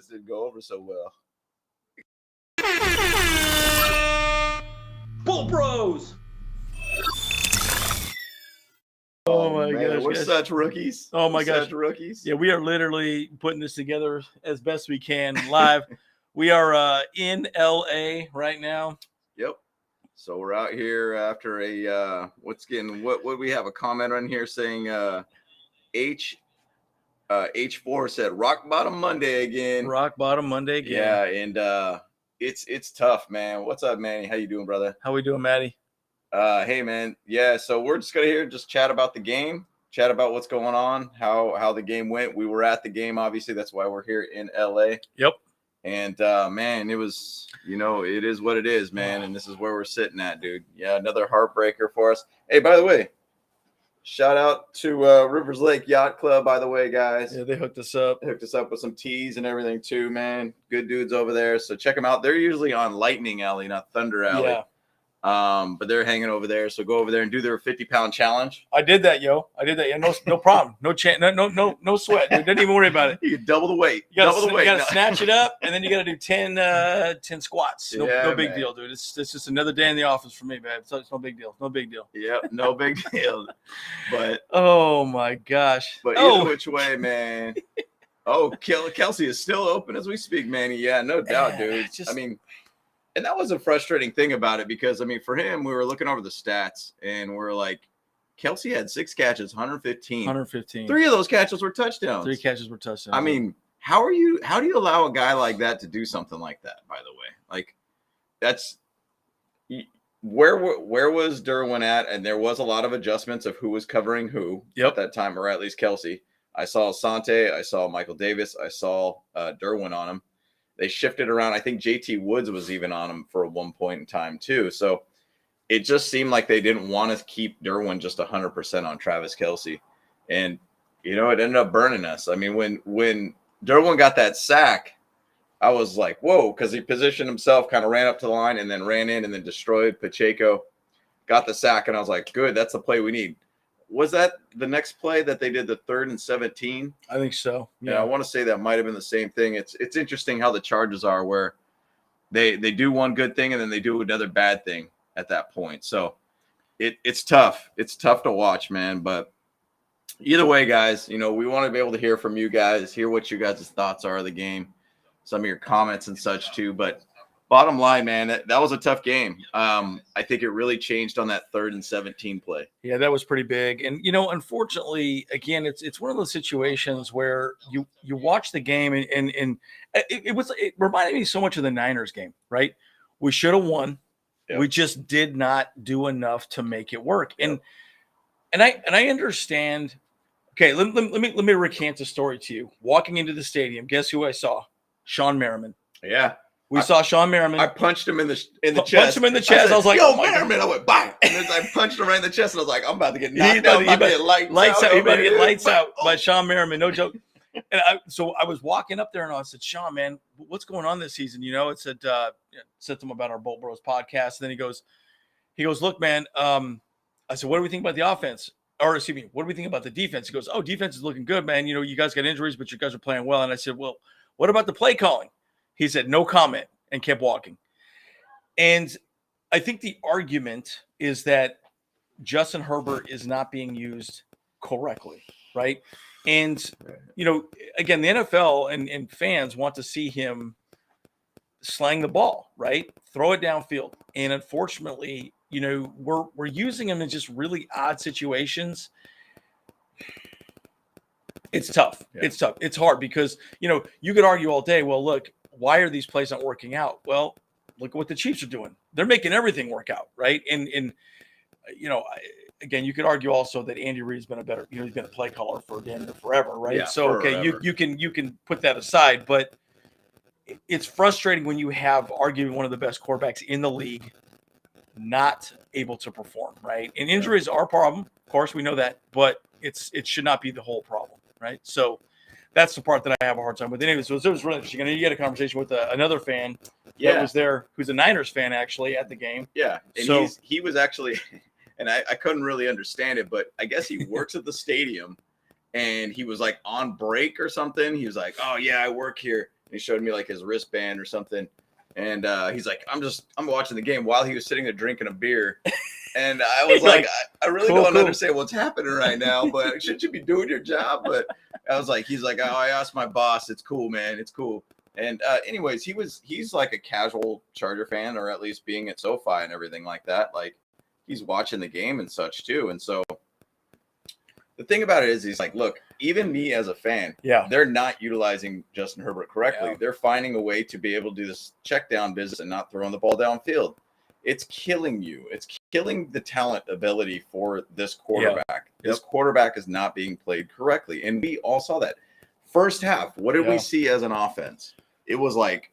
didn't go over so well. Bull Bros! Oh my gosh, we're guys. such rookies. Oh my We're gosh. such rookies. Yeah, we are literally putting this together as best we can live. We are in LA right now. Yep. So we're out here after a what we have a comment on here saying H4 said rock bottom Monday again. Rock bottom Monday again. Yeah, and it's tough, man. What's up, Manny? How you doing, brother? How we doing, Maddie? Hey, man. Yeah, so we're just gonna just chat about the game, chat about what's going on, how the game went. We were at the game, obviously. That's why we're here in LA. Yep. And man, it was, it is what it is, man. And this is where we're sitting at, dude. Yeah, another heartbreaker for us. Hey, by the way, shout out to Rivers Lake Yacht Club, by the way, guys. Yeah, they hooked us up. They hooked us up with some teas and everything too, man. Good dudes over there. So check them out. They're usually on Lightning Alley, not Thunder Alley. Yeah. But they're hanging over there. So go over there and do their 50-pound challenge. I did that, yo. I did that. Yeah, no problem. No sweat. Dude. Don't even worry about it. You can double the weight. You gotta snatch it up, and then you gotta do 10 squats. No big deal, dude. It's just another day in the office for me, man. So it's no big deal. No big deal. Yep, no big deal. But oh my gosh. But either which way, man. Oh, Kelsey is still open as we speak, Manny. Yeah, no doubt, dude. And that was a frustrating thing about it because, for him, we were looking over the stats and we're like, Kelsey had 6 catches, 115. 115. 3 of those catches were touchdowns. 3 catches were touchdowns. How do you allow a guy like that to do something like that, by the way? Like, that's where was Derwin at? And there was a lot of adjustments of who was covering who at that time, or at least Kelsey. I saw Asante, I saw Michael Davis, I saw Derwin on him. They shifted around. I think JT Woods was even on him for one point in time too. So it just seemed like they didn't want to keep Derwin just 100% on Travis Kelce. And, it ended up burning us. When Derwin got that sack, I was like, whoa, because he positioned himself, kind of ran up to the line and then ran in and then destroyed Pacheco, got the sack. And I was like, good, that's the play we need. Was that the next play that they did, the 3rd and 17? I think so. Yeah, I want to say that might have been the same thing. It's interesting how the Chargers are, where they do one good thing and then they do another bad thing at that point. So it's tough. It's tough to watch, man. But either way, guys, we want to be able to hear from you guys, hear what you guys' thoughts are of the game, some of your comments and such too. But bottom line, man, that was a tough game. I think it really changed on that 3rd and 17 play. Yeah, that was pretty big. And, unfortunately, again, it's one of those situations where you watch the game and it reminded me so much of the Niners game, right? We should have won. Yep. We just did not do enough to make it work. Yep. And I understand. Okay, let me recant the story to you. Walking into the stadium, guess who I saw? Sean Merriman. Yeah. We saw Sean Merriman. I punched him in the chest. Punched him in the chest. I was like, "Yo, Merriman!" I went, "Bang!" And I punched him right in the chest, and I was like, "I'm about to get knocked out. He about to get lights out. He about to get lights out by Oh. Sean Merriman. No joke." And so I was walking up there, and I said, "Sean, man, what's going on this season?" It said to him about our Bowl Bros podcast, and then he goes, "Look, man." I said, "What do we think about the offense?" Or excuse me, what do we think about the defense? He goes, "Oh, defense is looking good, man. You guys got injuries, but you guys are playing well." And I said, "Well, what about the play calling?" He said, "No comment," and kept walking. And I think the argument is that Justin Herbert is not being used correctly, right? And, again, the NFL and fans want to see him slang the ball, right? Throw it downfield. And unfortunately, we're using him in just really odd situations. It's tough. Yeah. It's tough. It's hard because, you could argue all day, well, look, why are these plays not working out? Well, look at what the Chiefs are doing. They're making everything work out, right? And again, you could argue also that Andy Reid's been he's been a play caller for damn near forever, right? Yeah, so, okay, you can put that aside, but it's frustrating when you have arguably one of the best quarterbacks in the league not able to perform, right? And injuries are a problem. Of course, we know that, but it should not be the whole problem, right? So that's the part that I have a hard time with. Anyway, so it was really interesting. And you had a conversation with another fan that was there, who's a Niners fan actually at the game. Yeah, and he was actually, and I couldn't really understand it, but I guess he works at the stadium, and he was like on break or something. He was like, "Oh yeah, I work here," he showed me like his wristband or something. And he's like, I'm watching the game while he was sitting there drinking a beer. And I was like, I really don't understand what's happening right now, but shouldn't you be doing your job? But I was like, he's like, oh, I asked my boss. It's cool, man. It's cool. And anyways, he's like a casual Charger fan, or at least being at SoFi and everything like that. Like he's watching the game and such too. And so the thing about it is he's like, look, even me as a fan, they're not utilizing Justin Herbert correctly. They're finding a way to be able to do this check down business and not throwing the ball downfield. It's killing you. It's killing the talent ability for this quarterback. This quarterback is not being played correctly. And we all saw that. First half, what did we see as an offense? It was like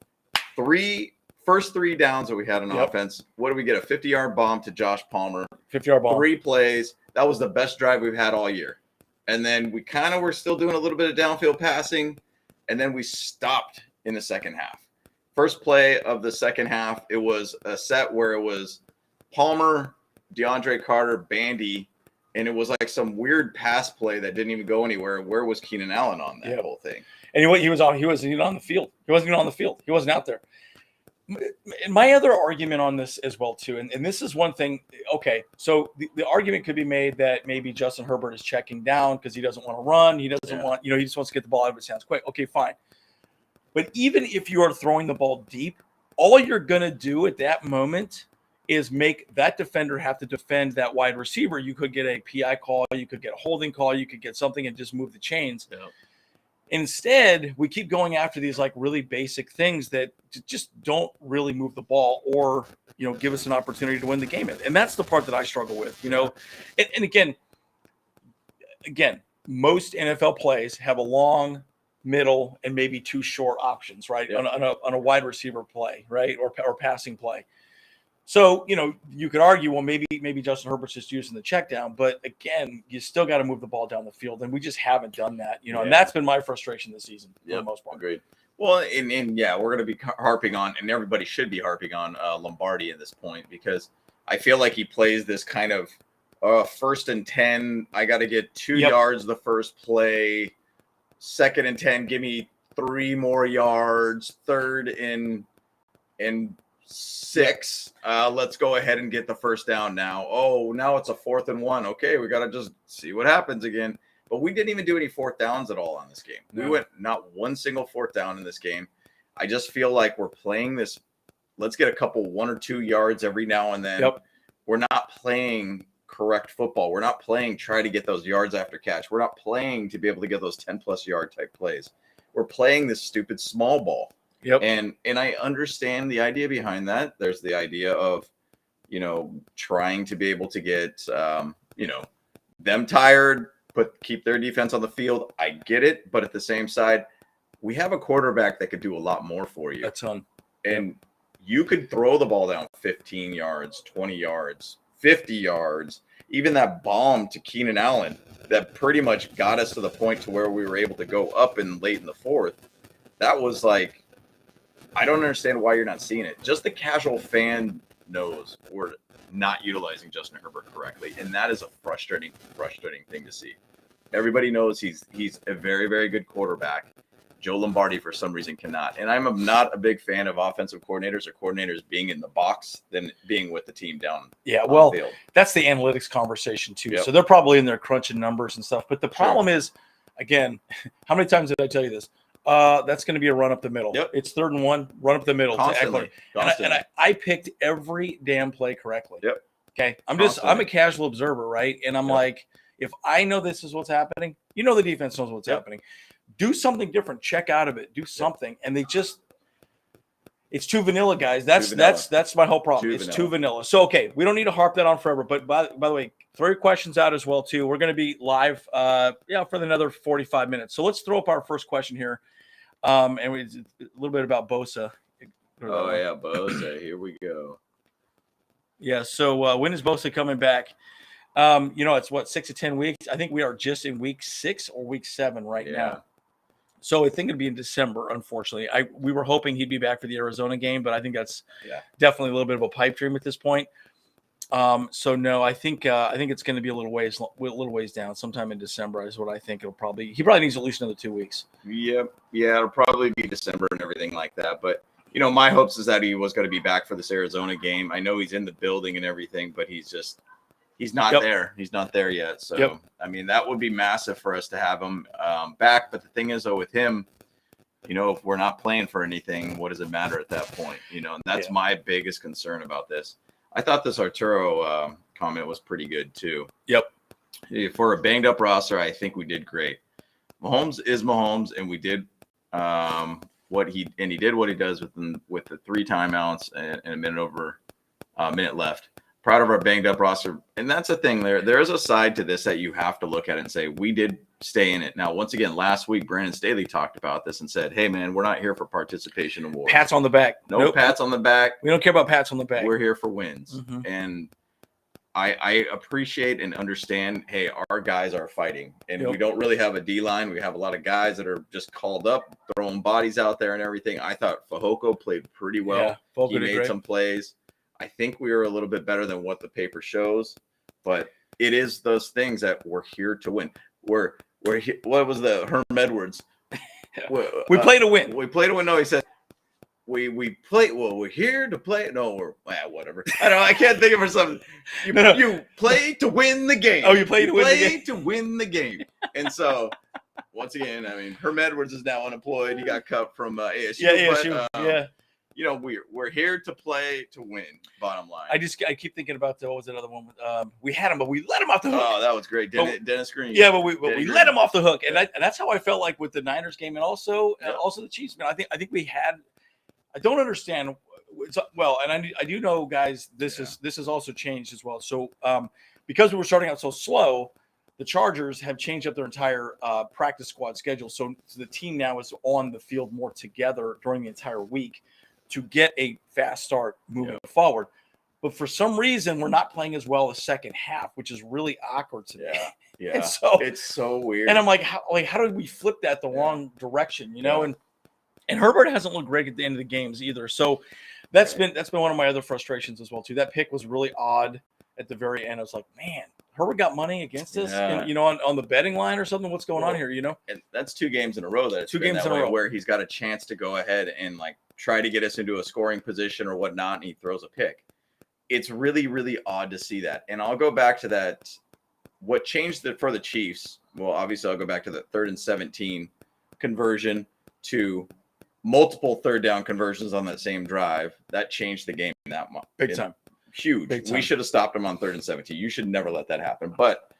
first three downs that we had on offense. What did we get? A 50-yard bomb to Josh Palmer. 50-yard bomb. 3 plays. That was the best drive we've had all year. And then we kind of were still doing a little bit of downfield passing. And then we stopped in the second half. First play of the second half, it was a set where it was Palmer, DeAndre Carter, Bandy, and it was like some weird pass play that didn't even go anywhere. Where was Keenan Allen on that whole thing? And he wasn't even on the field. He wasn't even on the field. He wasn't out there. My other argument on this as well, too, and this is one thing. Okay, so the argument could be made that maybe Justin Herbert is checking down because he doesn't want to run. He doesn't want, he just wants to get the ball out of his hands quick. Okay, fine. But even if you are throwing the ball deep, all you're going to do at that moment is make that defender have to defend that wide receiver. You could get a PI call. You could get a holding call. You could get something and just move the chains. Yeah. Instead, we keep going after these like really basic things that just don't really move the ball or, give us an opportunity to win the game. And that's the part that I struggle with, and again, most NFL plays have a long, middle, and maybe 2 short options, right? Yeah. On a wide receiver play, right? Or passing play. So, you could argue, well, maybe Justin Herbert's just using the check down, but again, you still got to move the ball down the field. And we just haven't done that, and that's been my frustration this season for the most part. Agreed. Well, and we're going to be harping on, and everybody should be harping on Lombardi at this point, because I feel like he plays this kind of 1st and 10. I got to get 2 yards the first play. 2nd and 10, give me 3 more yards. 3rd and 6. Let's go ahead and get the first down now. Oh, now it's a 4th and 1. Okay, we got to just see what happens again. But we didn't even do any 4th downs at all on this game. No. We went not one single 4th down in this game. I just feel like we're playing this. Let's get a couple 1 or 2 yards every now and then. We're not playing correct football. We're not playing try to get those yards after catch. We're not playing to be able to get those 10+ yard type plays. We're playing this stupid small ball. And I understand the idea behind that. There's the idea of, trying to be able to get, them tired, keep their defense on the field. I get it. But at the same side, we have a quarterback that could do a lot more for you. A ton. And you could throw the ball down 15 yards, 20 yards, 50 yards, even that bomb to Keenan Allen that pretty much got us to the point to where we were able to go up in late in the 4th. That was like, I don't understand why you're not seeing it. Just the casual fan knows we're not utilizing Justin Herbert correctly, and that is a frustrating thing to see. Everybody knows he's a very, very good quarterback. Joe Lombardi, for some reason, cannot. And I'm not a big fan of offensive coordinators or coordinators being in the box than being with the team down. Yeah, well, the field. That's the analytics conversation too. So they're probably in there crunching numbers and stuff. But the problem is, again, how many times did I tell you this? That's going to be a run up the middle. It's 3rd and 1, run up the middle. Constantly. And I picked every damn play correctly. Okay. I'm a casual observer, right? And I'm like, if I know this is what's happening, the defense knows what's happening. Do something different. Check out of it. Do something. And it's too vanilla, guys. That's my whole problem. Too vanilla. So, okay, we don't need to harp that on forever. But by the way, throw your questions out as well, too. We're going to be live for another 45 minutes. So let's throw up our first question here. And a little bit about Bosa. Oh, yeah, Bosa. Here we go. Yeah, so when is Bosa coming back? It's what, 6 to 10 weeks? I think we are just in week 6 or week 7 right now. So I think it'd be in December, unfortunately. We were hoping he'd be back for the Arizona game, but I think that's definitely a little bit of a pipe dream at this point. So no, I think it's going to be a little ways down, sometime in December is what I think. He probably needs at least another 2 weeks. Yep. Yeah, it'll probably be December and everything like that. But my hopes is that he was going to be back for this Arizona game. I know he's in the building and everything, but he's not Yep. there. He's not there yet. So Yep. I mean, that would be massive for us to have him back. But the thing is, though, with him, if we're not playing for anything, what does it matter at that point? And that's my biggest concern about this. I thought this Arturo comment was pretty good too. Yep. For a banged up roster, I think we did great. Mahomes is Mahomes, and we did what he does with the 3 timeouts and a minute left. Proud of our banged up roster, and that's the thing. There is a side to this that you have to look at and say we did stay in it. Now, once again, last week Brandon Staley talked about this and said, "Hey, man, we're not here for participation awards. Pats on the back. Nope. Pats on the back. We don't care about pats on the back. We're here for wins." Mm-hmm. And I appreciate and understand, hey, our guys are fighting, and we don't really have a D-line. We have a lot of guys that are just called up, throwing bodies out there and everything. I thought Fehoko played pretty well. Yeah, he made some plays. I think we were a little bit better than what the paper shows, but it is those things that we're here to win. We're here. What was the Herm Edwards? We play to win. We play to win. No, he said we play. Well, we're here to play. No, whatever. I don't know. I can't think of for something. You play to win the game. Oh, you play to win the game. And so, once again, I mean, Herm Edwards is now unemployed. He got cut from ASU. Yeah, ASU. We're here to play to win. Bottom line. I keep thinking about what was that other one? We had him, but we let him off the hook. Oh, that was great, Dennis Green. Yeah, but we let him off the hook, and that's how I felt like with the Niners game, and also the Chiefs. Man, I think we had. I don't understand. Well, and I do know, guys. This is also changed as well. So because we were starting out so slow, the Chargers have changed up their entire practice squad schedule. So the team now is on the field more together during the entire week to get a fast start moving forward. But for some reason, we're not playing as well the second half, which is really awkward to me. Yeah. And so it's so weird. And I'm like, how did we flip that the wrong direction? And Herbert hasn't looked great at the end of the games either. So that's been one of my other frustrations as well too. That pick was really odd at the very end. I was like, man, Herbert got money against us, on the betting line or something. What's going on here? And that's 2 games in a row. That's 2 games in a row where he's got a chance to go ahead and try to get us into a scoring position or whatnot, and he throws a pick. It's really, really odd to see that. And I'll go back to that. What changed for the Chiefs? Well, obviously, I'll go back to the 3rd and 17 conversion to multiple 3rd down conversions on that same drive. That changed the game that much. Big time. Huge. Big time. We should have stopped him on 3rd and 17. You should never let that happen. But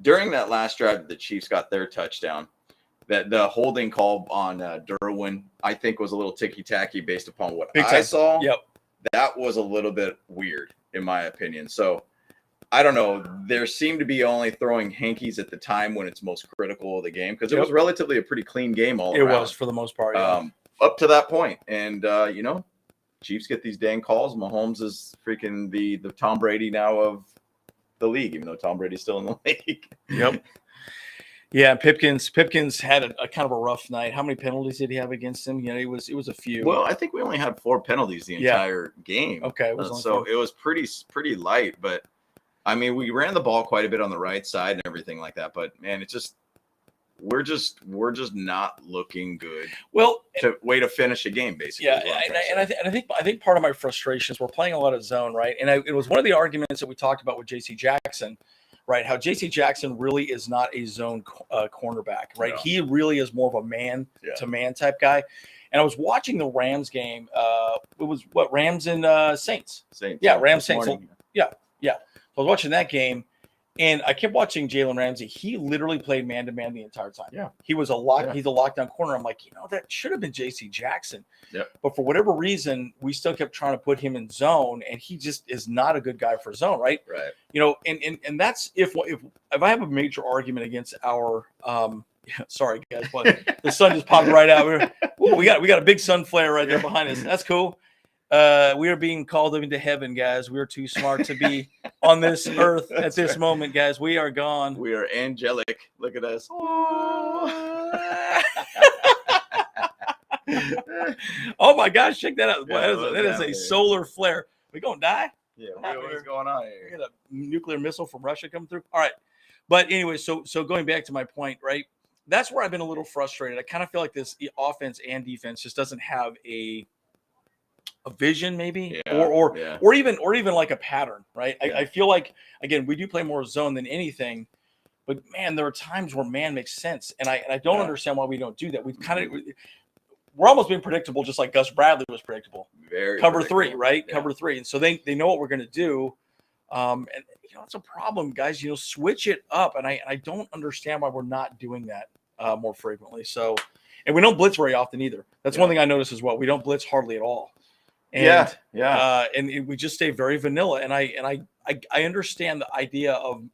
during that last drive, the Chiefs got their touchdown. That the holding call on Derwin, I think, was a little ticky-tacky based upon what I saw. Yep. That was a little bit weird, in my opinion. So, I don't know. There seemed to be only throwing hankies at the time when it's most critical of the game, because it was relatively a pretty clean game all around. It was, for the most part, up to that point. And, Chiefs get these dang calls. Mahomes is freaking the Tom Brady now of the league, even though Tom Brady's still in the league. Yep. Yeah, Pipkins had a kind of a rough night. How many penalties did he have against him? It was a few. Well, I think we only had 4 penalties the entire game. Okay, it was pretty light. But I mean, we ran the ball quite a bit on the right side and everything like that. But man, it's just we're just not looking good. Well, to finish a game, basically. Yeah, and I think part of my frustration is we're playing a lot of zone, right? And it was one of the arguments that we talked about with J.C. Jackson. Right, how J.C. Jackson really is not a zone cornerback, right? He really is more of a man-to-man type guy. And I was watching the Rams game. It was Rams and Saints. Yeah, Rams Saints. So, yeah. So I was watching that game, and I kept watching Jalen Ramsey. He literally played man-to-man the entire time. Yeah, he was he's a lockdown corner. I'm like, that should have been J.C. Jackson. Yep. But for whatever reason, we still kept trying to put him in zone, and he just is not a good guy for zone, right? Right. And that's if I have a major argument against our sorry guys, but the sun just popped right out. We got a big sun flare right there behind us. That's cool. We are being called into heaven, guys. We are too smart to be on this earth at this moment, guys. We are gone. We are angelic. Look at us. Oh my gosh, check that out. That is a solar flare. We gonna die? Yeah, What happened what's here? going on We here? got a nuclear missile from Russia coming through. All right. But anyway, so going back to my point, right? That's where I've been a little frustrated. I kind of feel like this offense and defense just doesn't have a vision, maybe, Yeah, or even like a pattern, right? Yeah. I feel like, again, we do play more zone than anything, but man, there are times where man makes sense, and I don't Yeah. understand why we don't do that. We're almost being predictable, just like Gus Bradley was predictable. Very Cover predictable. three, right? Yeah. Cover three, and so they know what we're going to do. And it's a problem, guys. Switch it up, and I don't understand why we're not doing that more frequently. So, and we don't blitz very often either. That's one thing I noticed as well. We don't blitz hardly at all. And, and we just stay very vanilla. And I understand the idea of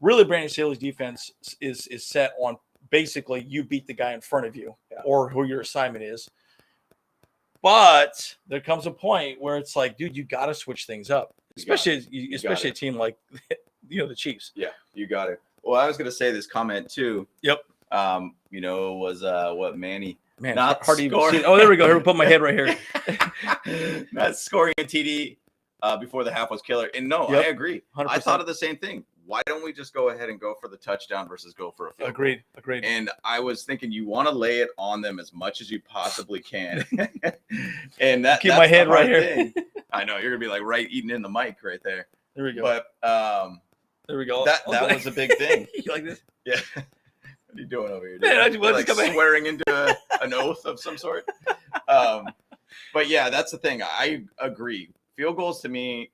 really Brandon Staley's defense is set on basically you beat the guy in front of you or who your assignment is. But there comes a point where it's like, dude, you got to switch things up, especially a team like the Chiefs. Yeah, you got it. Well, I was going to say this comment too. Yep. Was what Manny. Man, not hard to even see it. Oh, there we go. Here, put my head right here. Not scoring a TD before the half was killer. And no, I agree. 100%. I thought of the same thing. Why don't we just go ahead and go for the touchdown versus go for a field goal? Agreed. And I was thinking you want to lay it on them as much as you possibly can. And keep my head right here. I know you're gonna be like eating in the mic right there. There we go. But there we go. That was a big thing. You like this? Yeah. What are you doing over here? Man, like swearing into an oath of some sort. But yeah, that's the thing. I agree. Field goals to me,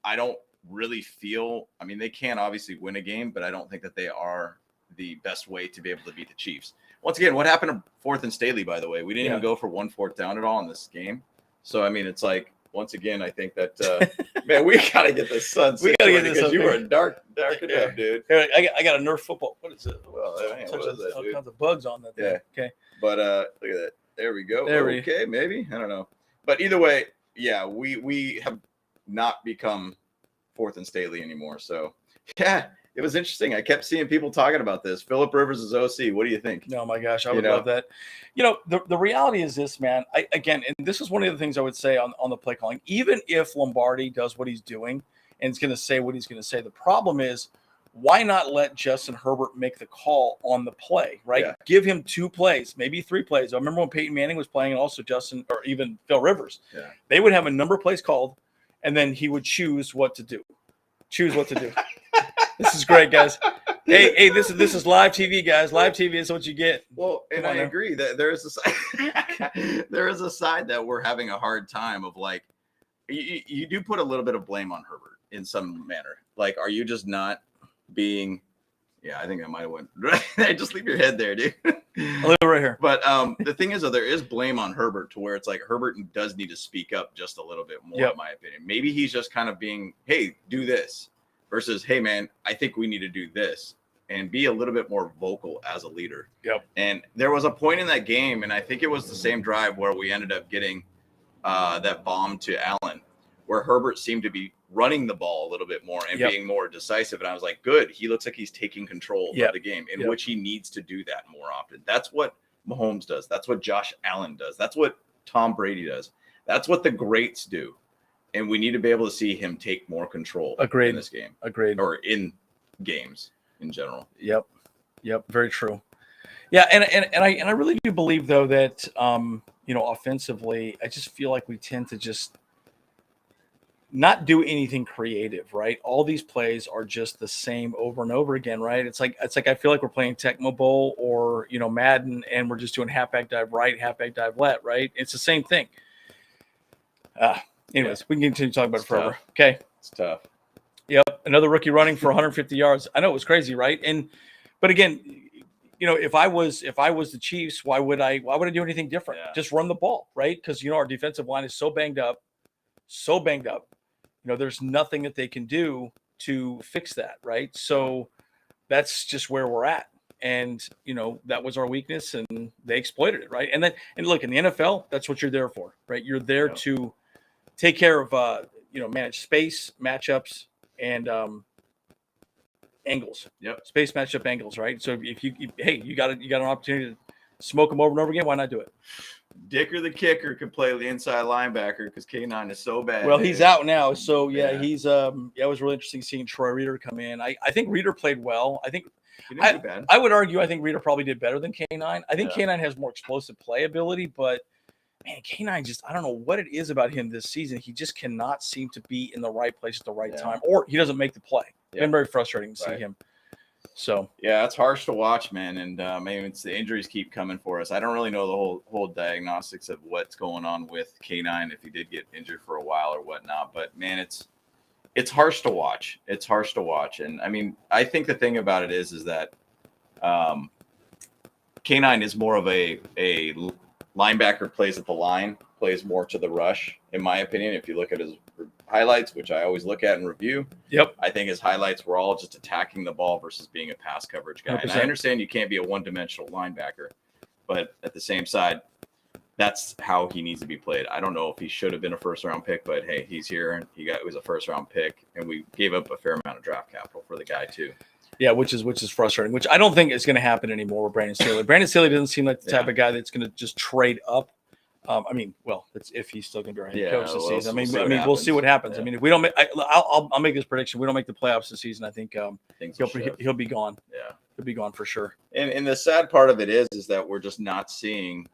I don't really feel. I mean, they can obviously win a game, but I don't think that they are the best way to be able to beat the Chiefs. Once again, what happened to 4th and Staley? By the way, we didn't even go for 1 4th down at all in this game. So I mean, it's like once again, I think that man, we gotta get this sun. We gotta get this because you were dark enough, dude. Here, I got a Nerf football. What is it? Well, all kinds of bugs on that thing. Yeah. Okay. But look at that. There we go. Okay, maybe I don't know. But either way, yeah, we have not become 4th and Staley anymore. So yeah, it was interesting. I kept seeing people talking about this. Phillip Rivers is OC. What do you think? Oh my gosh, I would love that. The reality is this, man. And this is one of the things I would say on the play calling. Even if Lombardi does what he's doing and is going to say what he's going to say, the problem is why not let Justin Herbert make the call on the play, right? Yeah. Give him 2 plays, maybe 3 plays. I remember when Peyton Manning was playing and also Justin or even Phil Rivers. Yeah. They would have a number of plays called, and then he would choose what to do. This is great, guys. Hey, this is live TV, guys. Live TV is what you get. Well, and I agree that there is a side that we're having a hard time of like you do put a little bit of blame on Herbert in some manner. Like, are you just not being? Yeah, I think I might have went. Just leave your head there, dude. I'll leave it right here. But the thing is, though, there is blame on Herbert to where it's like Herbert does need to speak up just a little bit more, in my opinion. Maybe he's just kind of being, hey, do this, versus, hey, man, I think we need to do this, and be a little bit more vocal as a leader. Yep. And there was a point in that game, and I think it was the same drive where we ended up getting that bomb to Allen, where Herbert seemed to be running the ball a little bit more and being more decisive. And I was like, good. He looks like he's taking control of the game, in which he needs to do that more often. That's what Mahomes does. That's what Josh Allen does. That's what Tom Brady does. That's what the greats do. And we need to be able to see him take more control in this game. Agreed. Or in games in general. Yep. Very true. Yeah. And I really do believe, though, that, offensively, I just feel like we tend to just not do anything creative, right? All these plays are just the same over and over again, right? It's like I feel like we're playing Tecmo Bowl or Madden, and we're just doing halfback dive right, halfback dive left, right? It's the same thing. Anyways, we can continue talking about it forever. Okay, it's tough. Yep, another rookie running for 150 yards. I know it was crazy, right? But again, if I was the Chiefs, why would I do anything different? Yeah. Just run the ball, right? Because our defensive line is so banged up. There's nothing that they can do to fix that, right? So that's just where we're at. And, that was our weakness, and they exploited it, right? And look, in the NFL, that's what you're there for, right? You're there to take care of, manage space, matchups, and angles. Yep. Space matchup angles, right? So if you got an opportunity to smoke them over and over again, why not do it? Dicker the kicker could play the inside linebacker because K9 is so bad. Well, he's out now, so yeah, Yeah. he's it was really interesting seeing Troy Reader come in. I think Reader played well. I think He didn't do bad. I would argue I think Reader probably did better than K9. I think Yeah. K9 has more explosive play ability, but man, K9 just I don't know what it is about him this season. He just cannot seem to be in the right place at the right time, or he doesn't make the play. Yeah. Been very frustrating to see Right. him. So yeah, it's harsh to watch, man, and maybe it's the injuries keep coming for us. I don't really know the whole diagnostics of what's going on with K9 if he did get injured for a while or whatnot. But man, it's harsh to watch. It's harsh to watch, and I mean, I think the thing about it is that K9 is more of a linebacker, plays at the line, plays more to the rush, in my opinion. If you look at his highlights, which I always look at and review, yep, I think his highlights were all just attacking the ball versus being a pass coverage guy. 100%. And I understand you can't be a one-dimensional linebacker, but at the same side, that's how he needs to be played. I don't know if he should have been a first-round pick, but hey, he's here. He was a first-round pick, and we gave up a fair amount of draft capital for the guy too. Yeah, which is frustrating. Which I don't think is going to happen anymore with Brandon Staley. Brandon Staley doesn't seem like the type of guy that's going to just trade up. I mean, well, that's if he's still going to be our head coach this season. We'll see what happens. Yeah. I mean, if we don't, I'll make this prediction. We don't make the playoffs this season. I think he'll be gone. Yeah, he'll be gone for sure. And the sad part of it is that we're just not seeing,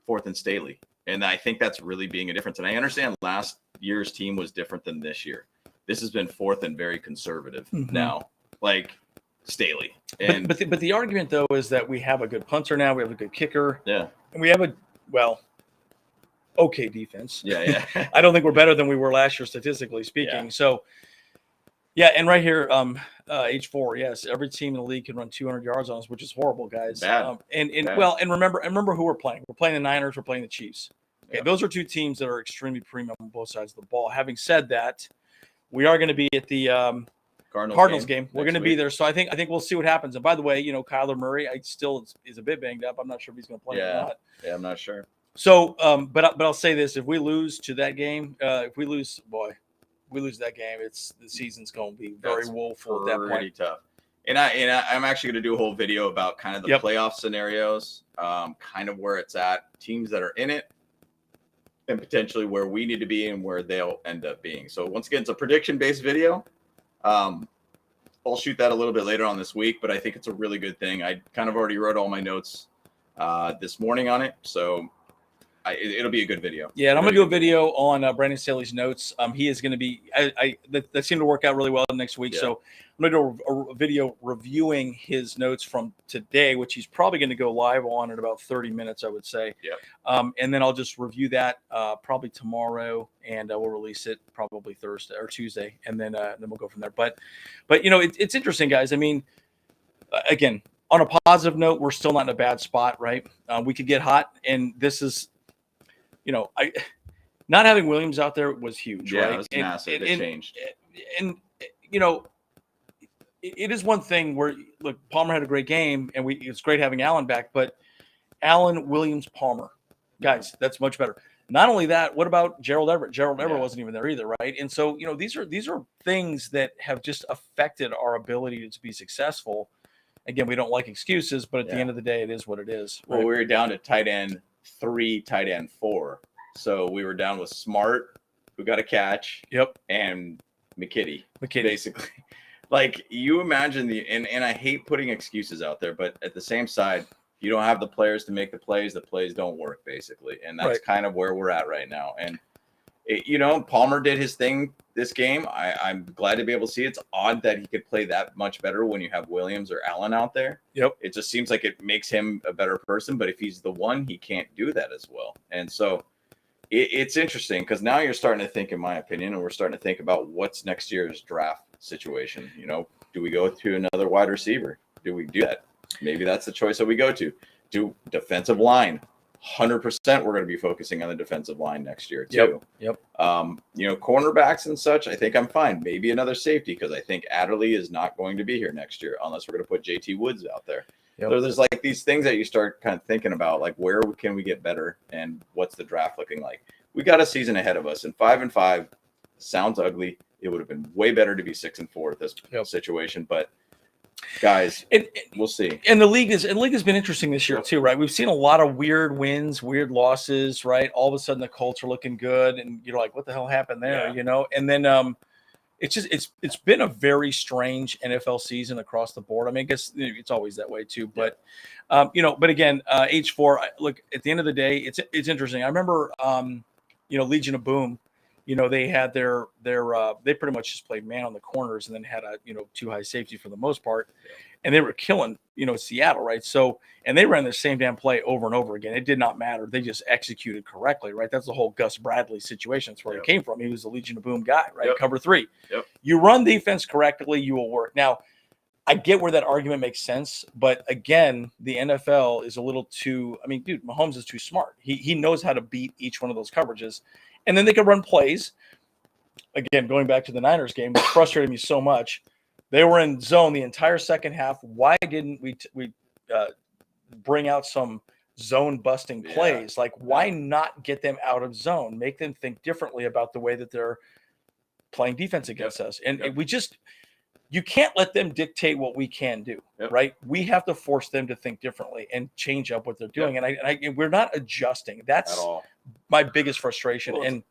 Fourth and Staley, and I think that's really being a difference. And I understand last year's team was different than this year. This has been fourth and very conservative now, like Staley. And but the argument though is that we have a good punter now. We have a good kicker. Yeah, and we have okay defense. Yeah. I don't think we're better than we were last year, statistically speaking. Yeah. So, yeah, and right here, H4, yes, every team in the league can run 200 yards on us, which is horrible, guys. Bad. And remember who we're playing. We're playing the Niners. We're playing the Chiefs. Okay, those are two teams that are extremely premium on both sides of the ball. Having said that, we are going to be at the Cardinals game. We're going to be there, so I think we'll see what happens. And by the way, Kyler Murray, still is a bit banged up. I'm not sure if he's going to play or not. Yeah, I'm not sure. So, but I'll say this: if we lose to that game, if we lose that game, the season's going to be very woeful at that point. Pretty tough. And I'm actually going to do a whole video about kind of the playoff scenarios, kind of where it's at, teams that are in it, and potentially where we need to be and where they'll end up being. So once again, it's a prediction-based video. I'll shoot that a little bit later on this week, but I think it's a really good thing. I kind of already wrote all my notes this morning on it, so it'll be a good video. Yeah, and I'm going to do a video on Brandon Staley's notes. He is going to be that seemed to work out really well next week. Yeah. So I'm going to do a video reviewing his notes from today, which he's probably going to go live on in about 30 minutes, I would say. Yeah. And then I'll just review that probably tomorrow, and we'll release it probably Thursday or Tuesday, and then we'll go from there. But it's interesting, guys. I mean, again, on a positive note, we're still not in a bad spot, right? We could get hot, and this is. Not having Williams out there was huge, right? It was massive. It changed. And it is one thing where, look, Palmer had a great game, and it's great having Allen back, but Allen, Williams, Palmer, guys, that's much better. Not only that, what about Gerald Everett? Gerald Everett wasn't even there either, right? And so, these are things that have just affected our ability to be successful. Again, we don't like excuses, but at the end of the day, it is what it is. Right? Well, we were down to tight end 3, tight end 4. So we were down with Smart, who got a catch. Yep. And McKitty. Basically. Like, you imagine and I hate putting excuses out there, but at the same side, you don't have the players to make the plays don't work, basically. And that's kind of where we're at right now. And, Palmer did his thing this game. I'm glad to be able to see it. It's odd that he could play that much better when you have Williams or Allen out there. Yep. It just seems like it makes him a better person, but if he's the one, he can't do that as well. And so it's interesting because now you're starting to think, in my opinion, and we're starting to think about what's next year's draft situation. Do we go to another wide receiver? Do we do that? Maybe that's the choice that we go to. Do defensive line. 100% we're going to be focusing on the defensive line next year too. Yep. Cornerbacks and such, I think I'm fine. Maybe another safety because I think Adderley is not going to be here next year unless we're going to put JT Woods out there. Yep. So there's like these things that you start kind of thinking about, like where can we get better and what's the draft looking like? We got a season ahead of us, and 5-5 sounds ugly. It would have been way better to be 6-4 at this situation, but guys, And we'll see. And the league has been interesting this year too, right? We've seen a lot of weird wins, weird losses, right? All of a sudden the Colts are looking good, and you're like, what the hell happened there? Yeah. And then it's been a very strange NFL season across the board. I mean, I guess it's always that way too, but but again, H4. Look, at the end of the day, it's interesting. I remember, Legion of Boom. They had their they pretty much just played man on the corners and then had a two high safety for the most part, and they were killing Seattle, right? So and they ran the same damn play over and over again. It did not matter. They just executed correctly, right? That's the whole Gus Bradley situation. That's where it came from. He was the Legion of Boom guy, right? Cover 3. You run defense correctly, you will work. Now, I get where that argument makes sense, but again, the NFL is a little too. I mean, dude, Mahomes is too smart. He knows how to beat each one of those coverages, and then they can run plays. Again, going back to the Niners game, which frustrated me so much. They were in zone the entire second half. Why didn't we bring out some zone busting plays? Like, why not get them out of zone? Make them think differently about the way that they're playing defense against us. And you can't let them dictate what we can do, right? We have to force them to think differently and change up what they're doing. And we're not adjusting. That's my biggest frustration. Well, and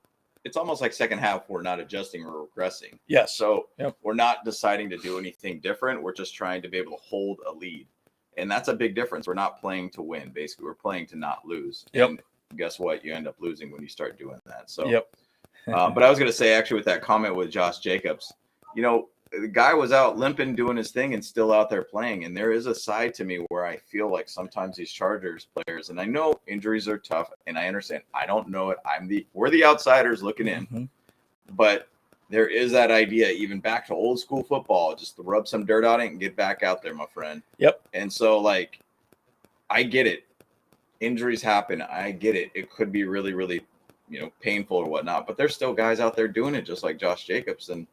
it's almost like second half we're not adjusting or regressing. Yes. So we're not deciding to do anything different. We're just trying to be able to hold a lead. And that's a big difference. We're not playing to win. Basically, we're playing to not lose. And guess what? You end up losing when you start doing that. So, but I was going to say, actually, with that comment with Josh Jacobs, the guy was out limping, doing his thing, and still out there playing. And there is a side to me where I feel like sometimes these Chargers players, and I know injuries are tough, and I understand. I don't know it. We're the outsiders looking in, but there is that idea, even back to old school football, just to rub some dirt on it and get back out there, my friend. And so, like, I get it. Injuries happen. I get it. It could be really, really, painful or whatnot, but there's still guys out there doing it, just like Josh Jacobs. And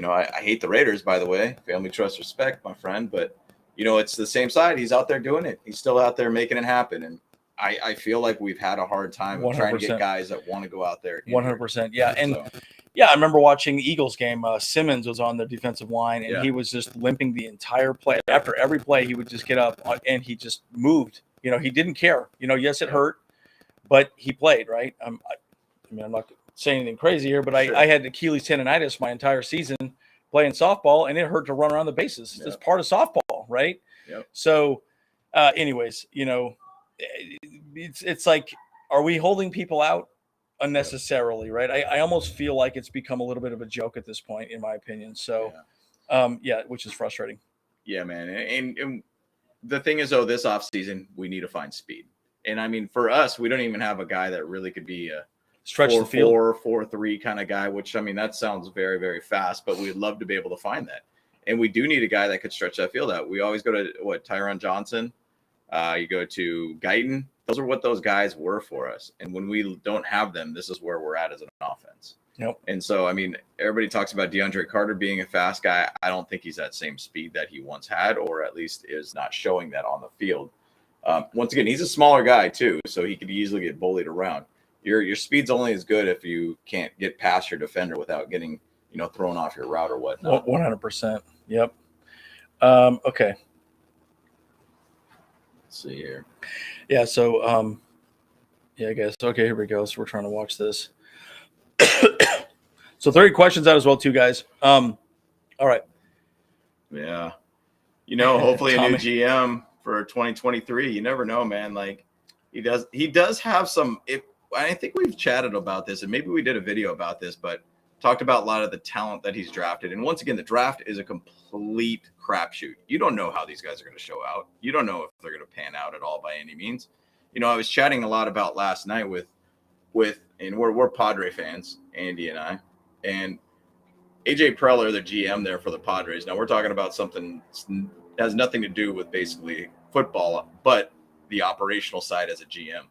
I hate the Raiders, by the way. Family, trust, respect, my friend. But, it's the same side. He's out there doing it. He's still out there making it happen. And I feel like we've had a hard time of trying to get guys that want to go out there. 100%. Yeah. And I remember watching the Eagles game. Simmons was on the defensive line, and he was just limping the entire play. After every play, he would just get up and he just moved. He didn't care. Yes, it hurt, but he played, right? I'm not saying anything crazy here, but I had Achilles tendonitis my entire season playing softball, and it hurt to run around the bases. It's part of softball, right? So, anyways, it's like, are we holding people out unnecessarily, right? I almost feel like it's become a little bit of a joke at this point, in my opinion. So, which is frustrating. Yeah, man. And the thing is, though, this offseason, we need to find speed. And I mean, for us, we don't even have a guy that really could be a stretch the field 4-4-3 kind of guy, which, I mean, that sounds very, very fast, but we'd love to be able to find that. And we do need a guy that could stretch that field out. We always go to Tyron Johnson. You go to Guyton. Those are what those guys were for us. And when we don't have them, this is where we're at as an offense. And so, I mean, everybody talks about DeAndre Carter being a fast guy. I don't think he's that same speed that he once had, or at least is not showing that on the field. Once again, he's a smaller guy too, so he could easily get bullied around. Your speed's only as good if you can't get past your defender without getting, thrown off your route or whatnot. 100%. Yep. Okay. Let's see here. Yeah. So, I guess. Okay, here we go. So we're trying to watch this. So 30 questions out as well, too, guys. All right. Yeah. Hopefully a new GM for 2023. You never know, man. Like, he does have some. I think we've chatted about this, and maybe we did a video about this, but talked about a lot of the talent that he's drafted. And once again, the draft is a complete crapshoot. You don't know how these guys are going to show out. You don't know if they're going to pan out at all by any means. I was chatting a lot about last night with and we're Padre fans, Andy and I, and AJ Preller, the GM there for the Padres. Now we're talking about something that has nothing to do with basically football, but the operational side as a GM.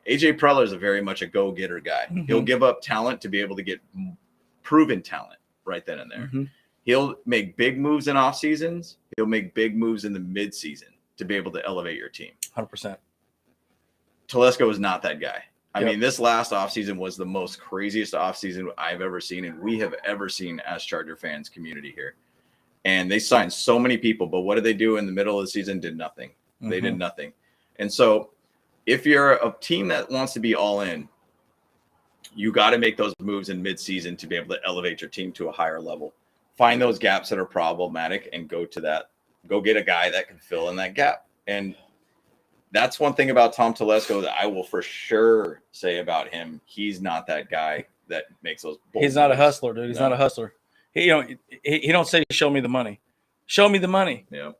AJ Preller is very much a go-getter guy. He'll give up talent to be able to get proven talent right then and there. He'll make big moves in off seasons. He'll make big moves in the mid season to be able to elevate your team. 100%. Telesco is not that guy. I mean, this last offseason was the most craziest offseason I've ever seen, and we have ever seen as Charger fans community here. and they signed so many people. But what did they do in the middle of the season? Did nothing. They did nothing. And so if you're a team that wants to be all in, you got to make those moves in midseason to be able to elevate your team to a higher level. Find those gaps that are problematic and go get a guy that can fill in that gap. And that's one thing about Tom Telesco that I will for sure say about him. He's not that guy that makes those bold He's not moves. a hustler, dude. He's not a hustler. He don't say, show me the money. Show me the money. Yeah.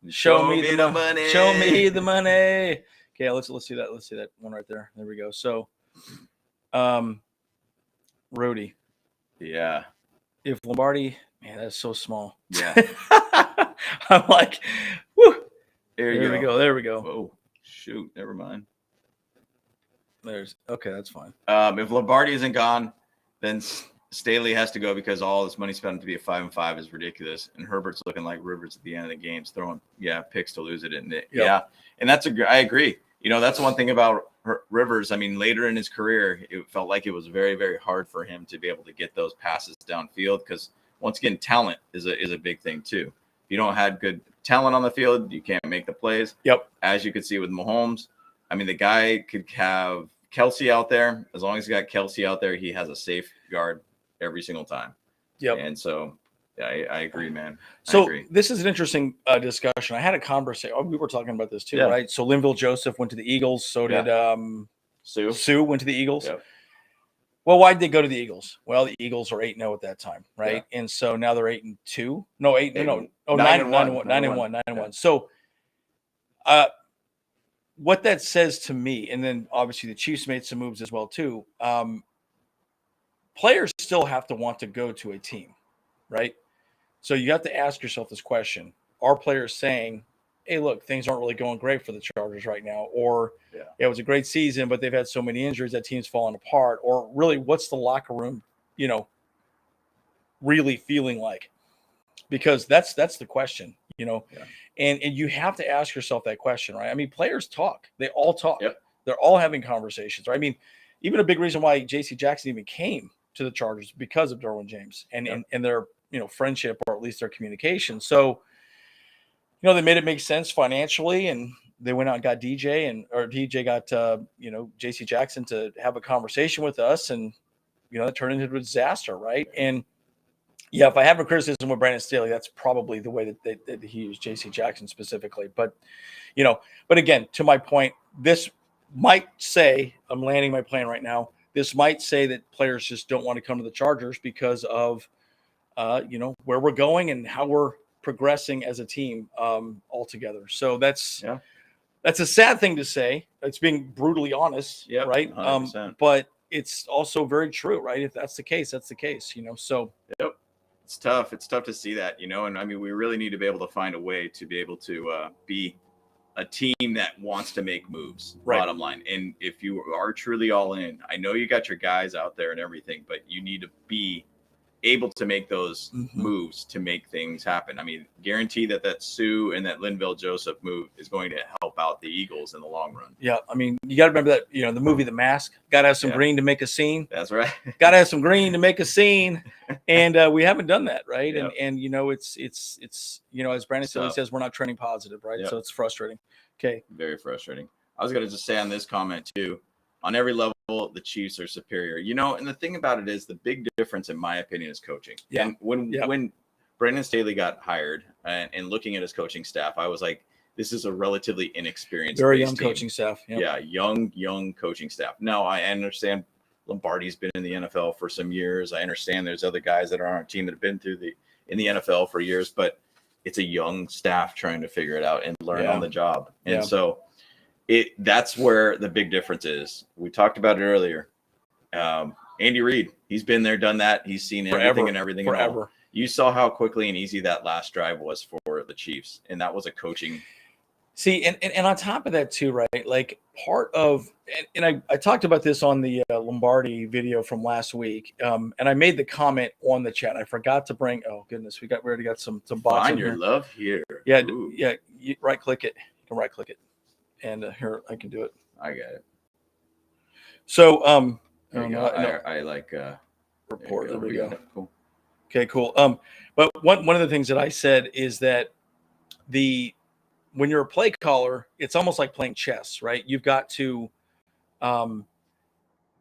Show me the money. Show me the money. Okay, let's see that. Let's see that one right there. There we go. So, Rudy. Yeah. If Lombardi, man, that's so small. Yeah. I'm like, whoo. There we go. There we go. Oh, shoot. Never mind. Okay, that's fine. If Lombardi isn't gone, then Staley has to go because all this money spent to be a 5-5 is ridiculous. And Herbert's looking like Rivers at the end of the games, throwing picks to lose it. And yeah, and I agree. That's one thing about Rivers. I mean, later in his career, it felt like it was very, very hard for him to be able to get those passes downfield because once again, talent is a big thing too. If you don't have good talent on the field, you can't make the plays. Yep. As you could see with Mahomes, I mean, the guy could have Kelsey out there. As long as he got Kelsey out there, he has a safe guard every single time. Yep. And so, yeah, I agree, man. So this is an interesting discussion. I had a conversation. We were talking about this too, right? So Linville Joseph went to the Eagles. So did Sue went to the Eagles. Yep. Well, why did they go to the Eagles? Well, the Eagles are 8-0 at that time, right? Yeah. And so now they're 8-2. No, 9-1. So, what that says to me, and then obviously the Chiefs made some moves as well too. Players still have to want to go to a team, right? So you have to ask yourself this question: are players saying, "Hey, look, things aren't really going great for the Chargers right now," or it was a great season, but they've had so many injuries that team's falling apart, or really, what's the locker room, really feeling like? Because that's the question, and you have to ask yourself that question, right? I mean, players talk; they all talk. Yep. They're all having conversations, right? I mean, even a big reason why J.C. Jackson even came to the Chargers because of Derwin James and their friendship, or at least their communication. So, they made it make sense financially, and they went out and got DJ, or DJ got J.C. Jackson to have a conversation with us, and it turned into a disaster, right? And yeah, if I have a criticism with Brandon Staley, that's probably the way that he used J.C. Jackson specifically. But but again, to my point, this might say, I'm landing my plane right now. This might say that players just don't want to come to the Chargers because of where we're going and how we're progressing as a team altogether. So that's a sad thing to say. It's being brutally honest, right? 100%. But it's also very true, right? If that's the case, that's the case. So it's tough. It's tough to see that, and I mean, we really need to be able to find a way to be able to be a team that wants to make moves, bottom line. And if you are truly all in, I know you got your guys out there and everything, but you need to be able to make those moves to make things happen. I mean, guarantee that Sue and that Linville Joseph move is going to help out the Eagles in the long run. Yeah, I mean, you got to remember that, the movie The Mask, got to have some green to make a scene. That's right. Got to have some green to make a scene. And we haven't done that, right? Yep. And it's as Brandon Staley says, we're not trending positive, right? Yep. So it's frustrating. Okay. Very frustrating. I was going to just say on this comment too, on every level, the Chiefs are superior. And the thing about it is the big difference, in my opinion, is coaching. Yeah. And when Brandon Staley got hired and looking at his coaching staff, I was like, this is a relatively inexperienced, very young team. Coaching staff. Yep. Yeah, young coaching staff. Now, I understand Lombardi's been in the NFL for some years. I understand there's other guys that are on our team that have been in the NFL for years, but it's a young staff trying to figure it out and learn on the job. And so that's where the big difference is. We talked about it earlier. Andy Reid, he's been there, done that. He's seen everything. Forever. You saw how quickly and easy that last drive was for the Chiefs, and that was a coaching. See, and on top of that too, right? Like part of, and I talked about this on the Lombardi video from last week, and I made the comment on the chat. I forgot to bring. Oh goodness, we already got some bots. Find your love here. Yeah, yeah. You right click it. You can right click it. And here I can do it. I get it. So I like report. There we go. Cool. Okay, cool. But one of the things that I said is that when you're a play caller, it's almost like playing chess, right? You've got to um,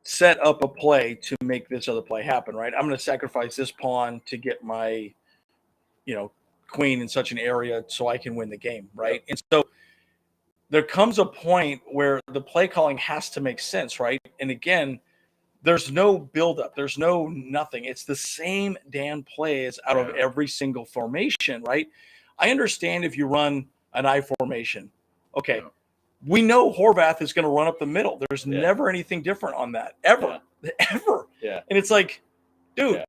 set up a play to make this other play happen, right? I'm going to sacrifice this pawn to get my, queen in such an area so I can win the game, right? And so there comes a point where the play calling has to make sense, right? And again, there's no buildup, there's no nothing. It's the same damn plays out of every single formation, right? I understand if you run an I formation. Okay. Yeah. We know Horvath is going to run up the middle. There's never anything different on that, ever. Ever. Yeah. And it's like, dude,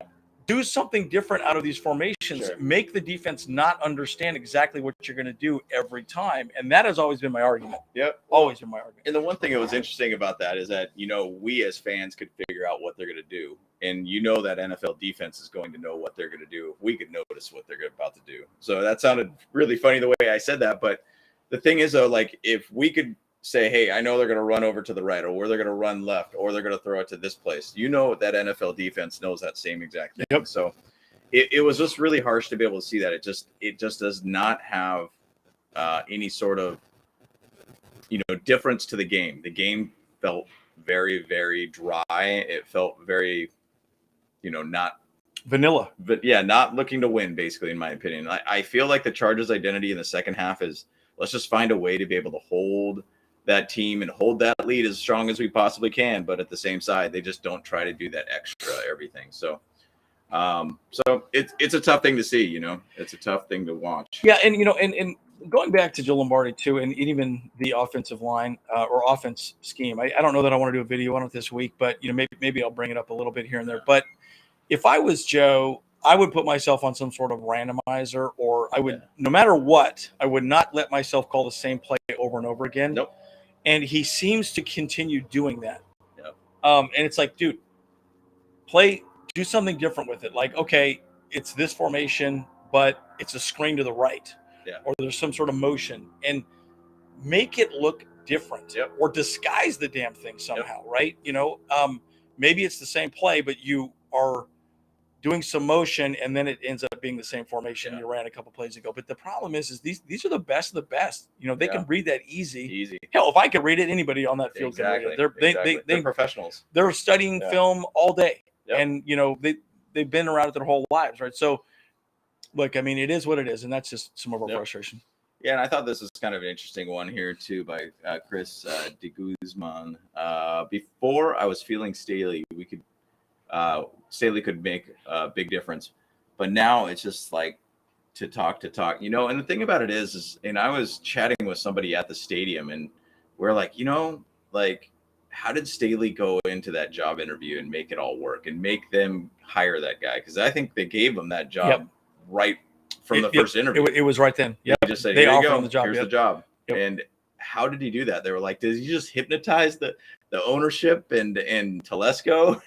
do something different out of these formations. Sure. Make the defense not understand exactly what you're going to do every time. And that has always been my argument. Yep. Always been my argument. And the one thing that was interesting about that is that, we as fans could figure out what they're going to do. And that NFL defense is going to know what they're going to do. We could notice what they're about to do. So that sounded really funny the way I said that. But the thing is, though, like if we could say, hey, I know they're going to run over to the right, or they're going to run left, or they're going to throw it to this place. That NFL defense knows that same exact thing. Yep. So it was just really harsh to be able to see that. It just does not have any sort of, difference to the game. The game felt very, very dry. It felt very, not vanilla. But yeah, not looking to win, basically, in my opinion. I feel like the Chargers' identity in the second half is let's just find a way to be able to hold that team and hold that lead as strong as we possibly can. But at the same side, they just don't try to do that extra everything. So it's a tough thing to see, it's a tough thing to watch. Yeah. And, and going back to Joe Lombardi too, and even the offensive line or offense scheme, I don't know that I want to do a video on it this week, but maybe I'll bring it up a little bit here and there. But if I was Joe, I would put myself on some sort of randomizer, or I would, no matter what, I would not let myself call the same play over and over again. Nope. And he seems to continue doing that. Yep. And it's like, dude, do something different with it. Like, okay, it's this formation, but it's a screen to the right. Yeah. Or there's some sort of motion, and make it look different. Yep. Or disguise the damn thing somehow, right? Maybe it's the same play, but you are doing some motion, and then it ends up being the same formation you ran a couple plays ago. But the problem is these are the best of the best. They can read that easy. Hell, if I could read it, anybody on that field can read it. They're professionals. They're studying film all day, and they've been around it their whole lives, right? So, look, I mean, it is what it is, and that's just some of our frustration. Yeah, and I thought this was kind of an interesting one here too by Chris de Guzman. Before I was feeling Staley, Staley could make a big difference, but now it's just like to talk, and the thing about it is, and I was chatting with somebody at the stadium, and we're like, how did Staley go into that job interview and make it all work and make them hire that guy? Because I think they gave him that job right from the first interview. It was right then. Yeah, just said, they here you offered go. him the job. Here's the job. Yep. And how did he do that? They were like, did he just hypnotize the ownership and Telesco?